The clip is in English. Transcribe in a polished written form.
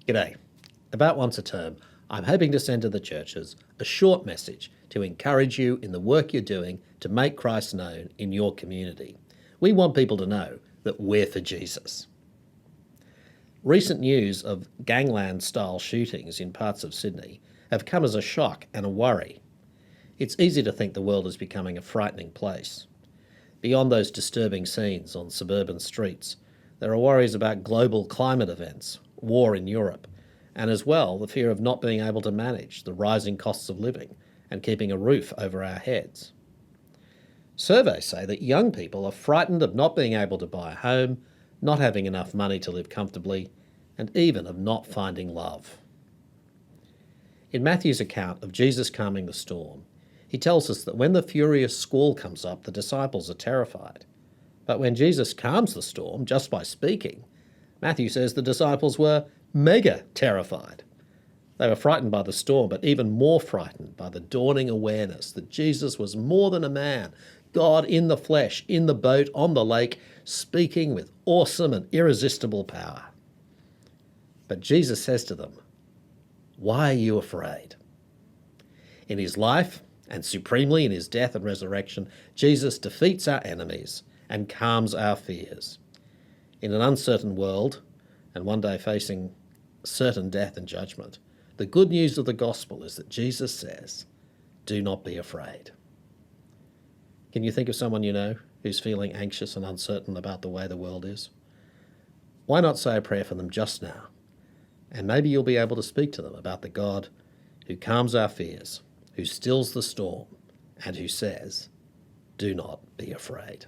G'day. About once a term, I'm hoping to send to the churches a short message to encourage you in the work you're doing to make Christ known in your community. We want people to know that we're for Jesus. Recent news of gangland-style shootings in parts of Sydney have come as a shock and a worry. It's easy to think the world is becoming a frightening place. Beyond those disturbing scenes on suburban streets, there are worries about global climate events, war in Europe, and as well the fear of not being able to manage the rising costs of living and keeping a roof over our heads. Surveys say that young people are frightened of not being able to buy a home, not having enough money to live comfortably, and even of not finding love. In Matthew's account of Jesus calming the storm, he tells us that when the furious squall comes up, the disciples are terrified. But when Jesus calms the storm just by speaking, Matthew says the disciples were mega terrified. They were frightened by the storm, but even more frightened by the dawning awareness that Jesus was more than a man, God in the flesh, in the boat, on the lake, speaking with awesome and irresistible power. But Jesus says to them, "Why are you afraid?" In his life, and supremely in his death and resurrection, Jesus defeats our enemies and calms our fears. In an uncertain world, and one day facing certain death and judgment, the good news of the gospel is that Jesus says, "Do not be afraid." Can you think of someone you know who's feeling anxious and uncertain about the way the world is? Why not say a prayer for them just now? And maybe you'll be able to speak to them about the God who calms our fears, who stills the storm, and who says, "Do not be afraid."